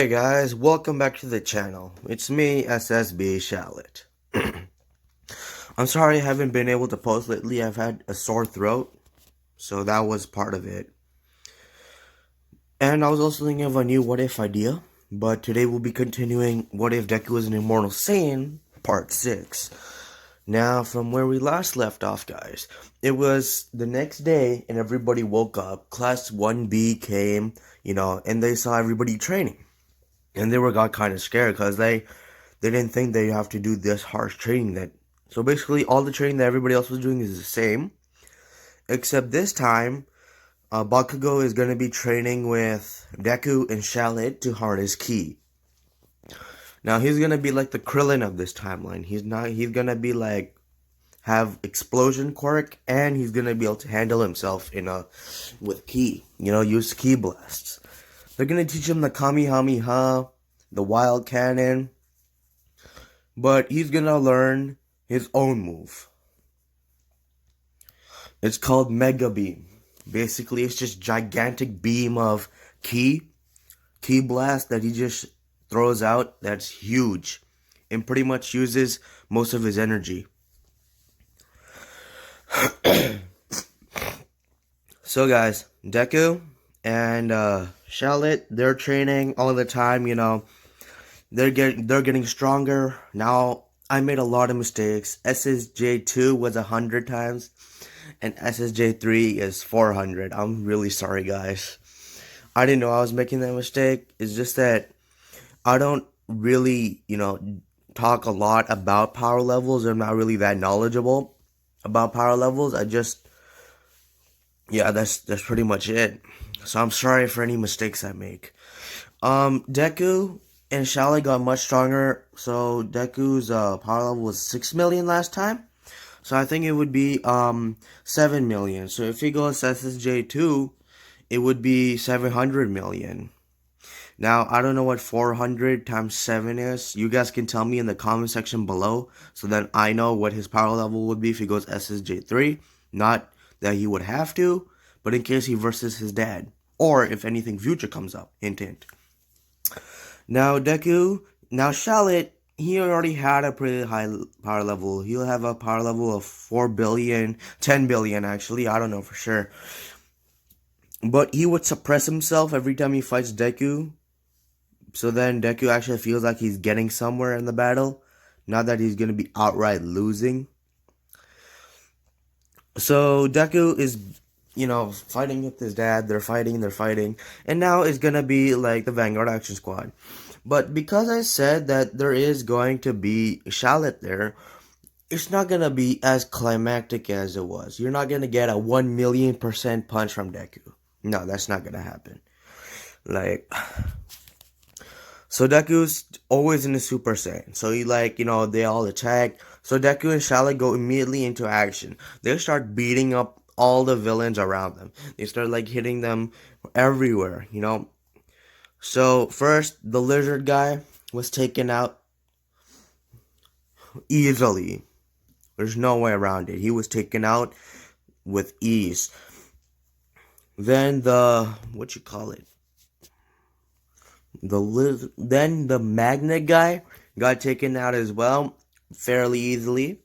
Hey guys, welcome back to the channel. It's me, SSB Shallot. I'm sorry I haven't been able to post lately. I've had a sore throat, so that was part of it. And I was also thinking of a new what if idea, but today we'll be continuing What If Deku Was an Immortal Saiyan, Part 6. Now, from where we last left off, guys, it was the next day and everybody woke up. Class 1B came, and they saw everybody training. And they got kind of scared because they didn't think they have to do this harsh training. So basically all the training that everybody else was doing is the same, except this time Bakugo is going to be training with Deku and Shallot to harness Ki. Now he's going to be like the Krillin of this timeline. He's going to be like have explosion quirk, and he's going to be able to handle himself with Ki, use Ki blasts. They're going to teach him the Kamehameha, the wild cannon, but he's going to learn his own move. It's called Mega Beam. Basically, it's just gigantic beam of Ki blast that he just throws out. That's huge and pretty much uses most of his energy. So guys, Deku and Shallot, they're training all the time, They're getting stronger. Now, I made a lot of mistakes. SSJ2 was 100 times, and SSJ3 is 400. I'm really sorry, guys. I didn't know I was making that mistake. It's just that I don't really, talk a lot about power levels. I'm not really that knowledgeable about power levels. That's pretty much it. So I'm sorry for any mistakes I make. Deku and Shallot got much stronger. So Deku's power level was 6 million last time. So I think it would be 7 million. So if he goes SSJ2, it would be 700 million. Now, I don't know what 400 times 7 is. You guys can tell me in the comment section below, so that I know what his power level would be if he goes SSJ3. Not that he would have to, but in case he versus his dad. Or if anything future comes up. Hint, hint. Now, Shallot, he already had a pretty high power level. He'll have a power level of 4 billion, 10 billion actually, I don't know for sure. But he would suppress himself every time he fights Deku. So then Deku actually feels like he's getting somewhere in the battle. Not that he's going to be outright losing. So Deku is, fighting with his dad. They're fighting. And now it's going to be like the Vanguard Action Squad. But because I said that there is going to be Shallot there, it's not going to be as climactic as it was. You're not going to get a 1,000,000% punch from Deku. No, that's not going to happen. So Deku's always in the Super Saiyan. So they all attack. So Deku and Shallot go immediately into action. They start beating up all the villains around them. They start hitting them everywhere, So first, the lizard guy was taken out easily. There's no way around it. He was taken out with ease. Then then the magnet guy got taken out as well, fairly easily.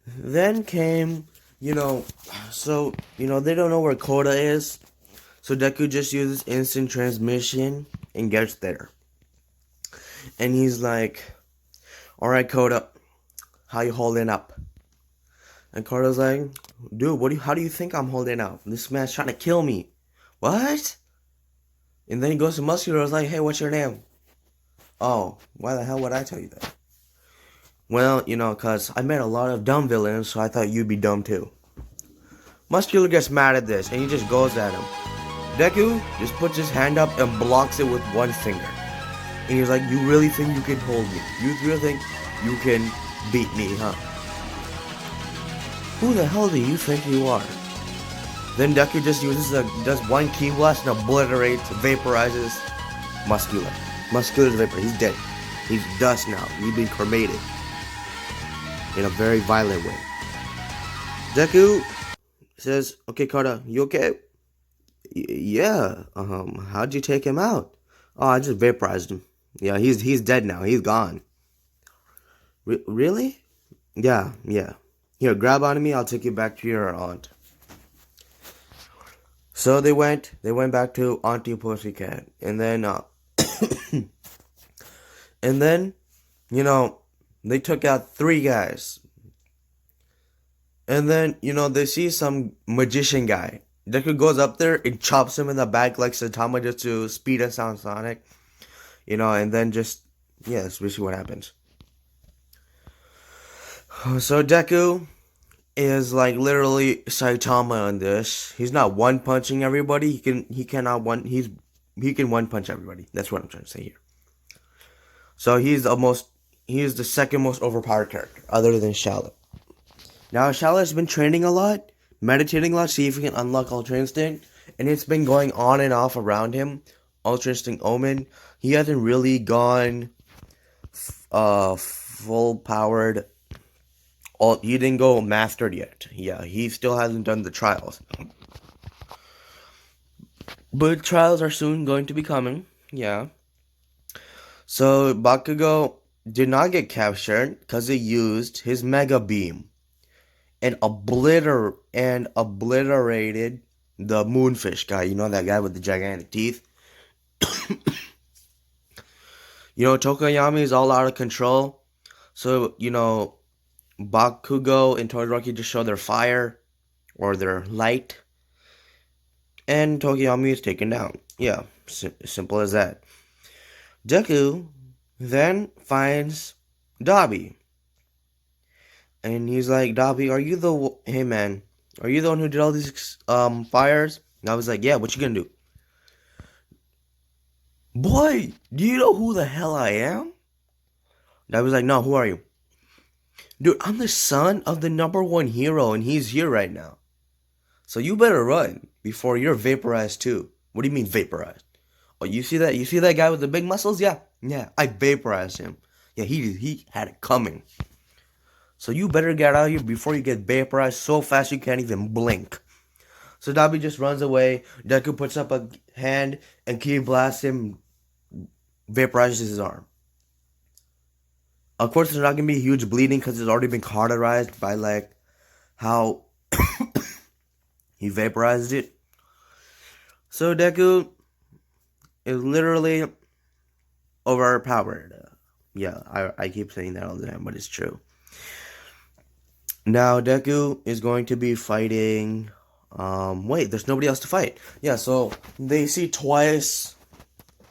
Then came, they don't know where Koda is. So Deku just uses instant transmission and gets there. And he's like, alright Koda, how you holding up? And Koda's like, dude, how do you think I'm holding up? This man's trying to kill me. What? And then he goes to Muscular, is like, hey, what's your name? Oh, why the hell would I tell you that? Well, cause I met a lot of dumb villains, so I thought you'd be dumb too. Muscular gets mad at this, and he just goes at him. Deku just puts his hand up and blocks it with one finger. And he's like, you really think you can hold me? You really think you can beat me, huh? Who the hell do you think you are? Then Deku just does one Ki blast and obliterates, vaporizes Muscular. Muscular's vapor. He's dead. He's dust now. He's been cremated in a very violent way. Deku says, okay, Koda, you okay? Yeah. How'd you take him out? Oh, I just vaporized him. Yeah, he's dead now. He's gone. Really? Yeah, yeah. Here, grab onto me. I'll take you back to your aunt. So they went back to Auntie Pussycat, and then, and then, you know, they took out three guys, and then, they see some magician guy. Deku goes up there and chops him in the back like Saitama just to speed us on Sonic, and then just, yeah, that's basically what happens. So Deku is like literally Saitama on this. He's not one punching everybody. He can one punch everybody. That's what I'm trying to say here. So he is the second most overpowered character other than Charlotte. Now Charlotte's been training a lot, meditating a lot, see if he can unlock Ultra Instinct, and it's been going on and off around him. Ultra Instinct Omen. He hasn't really gone full powered. He didn't go mastered yet. Yeah, he still hasn't done the trials. But trials are soon going to be coming. Yeah. So Bakugo did not get captured because he used his Mega Beam and obliterated the Moonfish guy. You know that guy with the gigantic teeth? Tokoyami is all out of control. So, Bakugo and Todoroki just show their fire or their light. And Tokoyami is taken down. Yeah, simple as that. Deku then finds Dabi. And he's like, Dabi, hey man, are you the one who did all these fires? And I was like, yeah, what you gonna do? Boy, do you know who the hell I am? And I was like, no, who are you? Dude, I'm the son of the #1 hero, and he's here right now. So you better run before you're vaporized too. What do you mean vaporized? Oh, you see that? You see that guy with the big muscles? Yeah, I vaporized him. Yeah, he had it coming. So you better get out of here before you get vaporized so fast you can't even blink. So Dabi just runs away. Deku puts up a hand and Ki blasts him, vaporizes his arm. Of course, there's not going to be huge bleeding because it's already been cauterized by, like, how he vaporized it. So Deku is literally overpowered. Yeah, I keep saying that all the time, but it's true. Now, Deku is going to be fighting... wait, there's nobody else to fight. Yeah, so they see twice...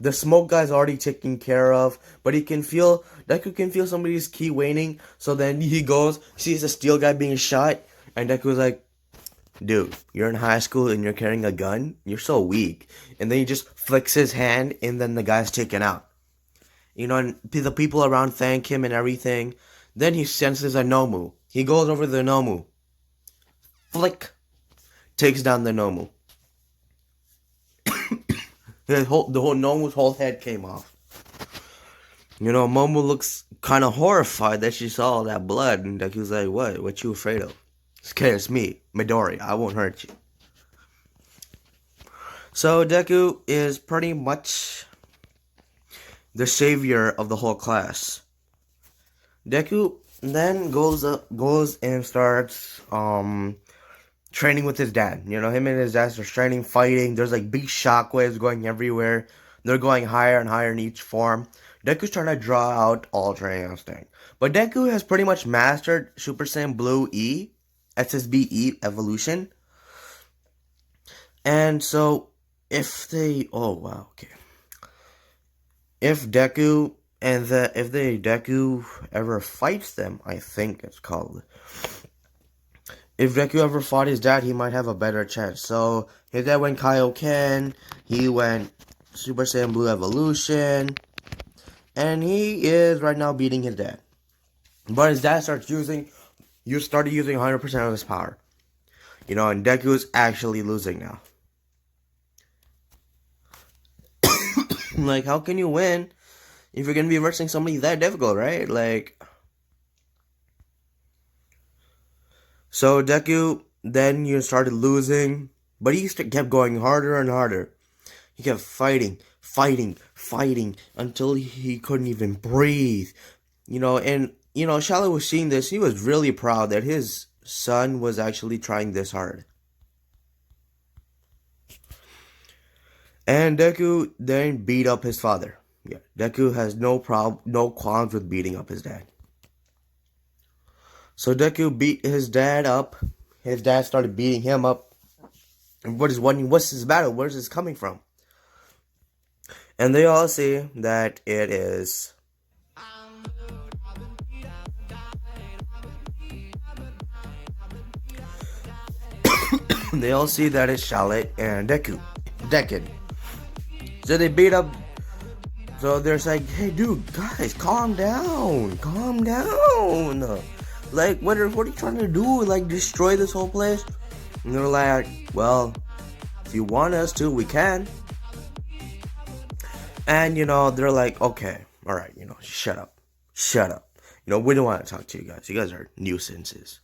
The smoke guy's already taken care of, but Deku can feel somebody's ki waning, so then he goes, sees a steel guy being shot, and Deku's like, dude, you're in high school and you're carrying a gun? You're so weak. And then he just flicks his hand, and then the guy's taken out. And the people around thank him and everything. Then he senses a Nomu. He goes over to the Nomu. Flick. Takes down the Nomu. The whole Nomu's whole head came off. Momo looks kind of horrified that she saw all that blood, and Deku's like, "What? What you afraid of? It's me, Midori. I won't hurt you." So Deku is pretty much the savior of the whole class. Deku then goes and starts training with his dad. Him and his dad are training, fighting. There's like big shockwaves going everywhere. They're going higher and higher in each form. Deku's trying to draw out Ultra Instinct. But Deku has pretty much mastered Super Saiyan Blue E, SSB E evolution. And so, if Deku ever fights them, I think it's called. If Deku ever fought his dad, he might have a better chance. So, his dad went Kaioken, he went Super Saiyan Blue Evolution, and he is right now beating his dad. But his dad started using 100% of his power. And Deku is actually losing now. Like, how can you win if you're going to be versing somebody that difficult, right? Like... So Deku then started losing, but he kept going harder and harder. He kept fighting, fighting until he couldn't even breathe. And Charlotte was seeing this. He was really proud that his son was actually trying this hard. And Deku then beat up his father. Yeah, Deku has no qualms with beating up his dad. So Deku beat his dad up. His dad started beating him up. And what is wondering, what's this battle? Where's this coming from? And they all see that it is they all see that it's Charlotte and Deku. So they beat up. So they're like, hey, dude, guys, calm down. Like, what are you trying to do? Like, destroy this whole place? And they're like, well, if you want us to, we can. And, they're like, okay, all right, shut up. We don't want to talk to you guys. You guys are nuisances.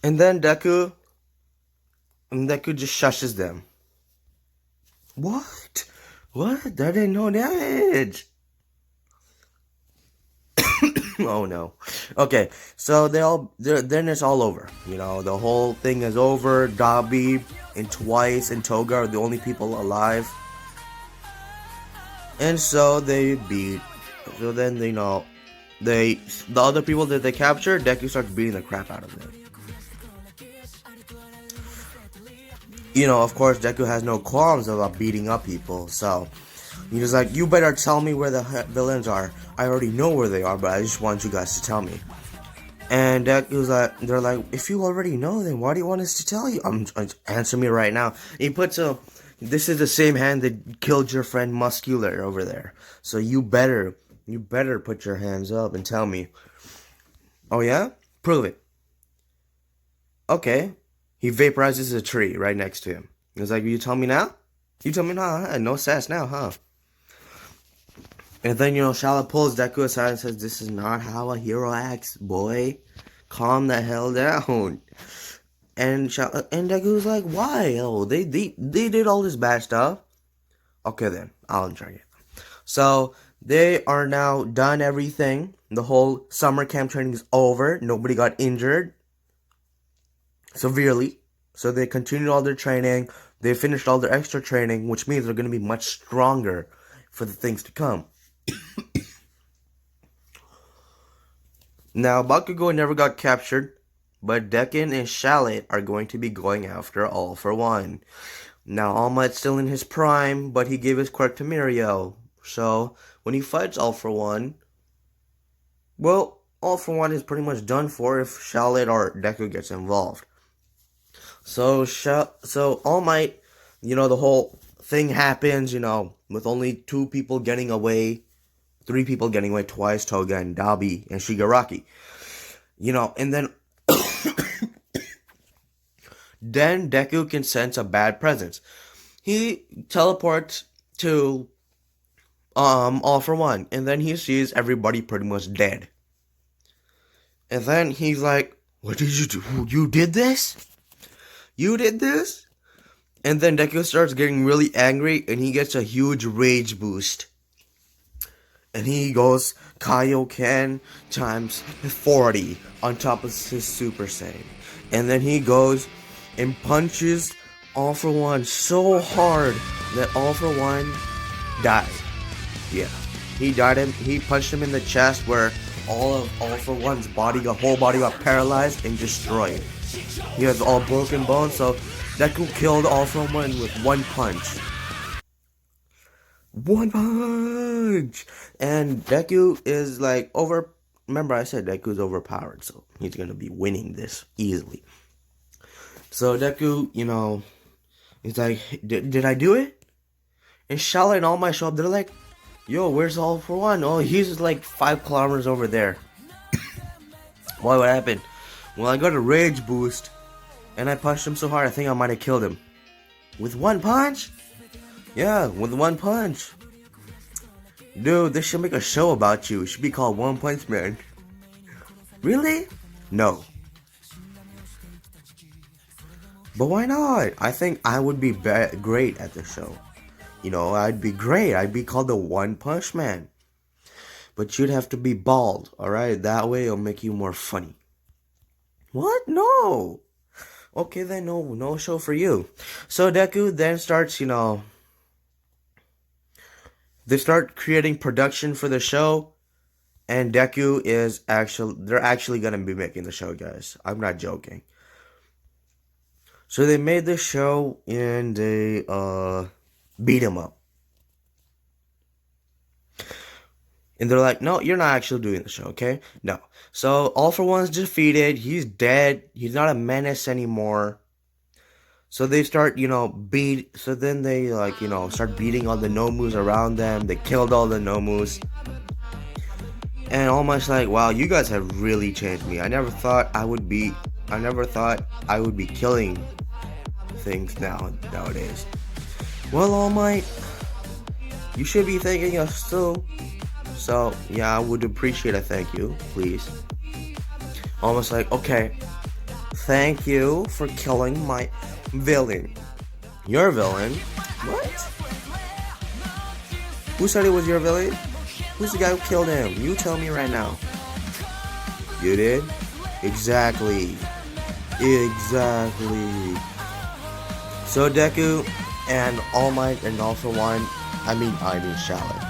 And then Deku just shushes them. What? That didn't no damage. Oh no. Okay, so then it's all over. The whole thing is over. Dabi and Twice and Toga are the only people alive. And so they beat. So then the other people that they captured, Deku starts beating the crap out of them. Of course, Deku has no qualms about beating up people, so he's like, you better tell me where the villains are. I already know where they are, but I just want you guys to tell me. And Deku's like, they're like, if you already know, then why do you want us to tell you? Answer me right now. He puts this is the same hand that killed your friend Muscular over there. So you better put your hands up and tell me. Oh yeah? Prove it. Okay. He vaporizes a tree right next to him. He's like, you tell me now? Huh? No sass now, huh? And then, Charlotte pulls Deku aside and says, this is not how a hero acts, boy. Calm the hell down. And Deku's like, why? Oh, they did all this bad stuff. Okay then, I'll enjoy it. So, they are now done everything. The whole summer camp training is over. Nobody got injured severely. So they continued all their training. They finished all their extra training, which means they're going to be much stronger for the things to come. Now, Bakugo never got captured, but Deku and Charlotte are going to be going after All For One. Now, All Might's still in his prime, but he gave his quirk to Mirio. So, when he fights All For One, well, All For One is pretty much done for if Charlotte or Deku gets involved. So All Might, the whole thing happens, with only 2 people getting away, 3 people getting away, Twice, Toga, and Dabi, and Shigaraki. And then then Deku can sense a bad presence. He teleports to All For One, and then he sees everybody pretty much dead. And then he's like, what did you do? You did this? You did this? And then Deku starts getting really angry, and he gets a huge rage boost. And he goes Kaioken times 40 on top of his Super Saiyan. And then he goes and punches All For One so hard that All For One died. Yeah, he died. He punched him in the chest where All For One's whole body got paralyzed and destroyed. He has all broken bones, so Deku killed All For One with one punch. And Deku is like remember I said Deku's overpowered, so he's gonna be winning this easily. So Deku, he's like, did I do it? And Charlotte and All Might show up. They're like, yo, where's All For One? Oh, he's like 5 kilometers over there. Why, what happened? Well, I got a rage boost, and I punched him so hard I think I might have killed him. With one punch? Yeah, with one punch. Dude, they should make a show about you. It should be called One Punch Man. Really? No. But why not? I think I would be great at the show. You know, I'd be great. I'd be called the One Punch Man. But you'd have to be bald, alright? That way it'll make you more funny. What? No. Okay, then no show for you. So Deku then starts, they start creating production for the show. And Deku they're actually gonna be making the show, guys. I'm not joking. So they made the show and they beat him up. And they're like, no, you're not actually doing the show, okay? No. So All For One's defeated. He's dead. He's not a menace anymore. So they start, so then they start beating all the Nomus around them. They killed all the Nomus. And almost like, wow, you guys have really changed me. I never thought I would be killing things nowadays. Well, All Might, you should be thanking us too. So, yeah, I would appreciate a thank you, please. Almost like, okay, thank you for killing my villain. Your villain? What? Who said it was your villain? Who's the guy who killed him? You tell me right now. You did? Exactly. So Deku and All Might and All For One, I mean Charlotte.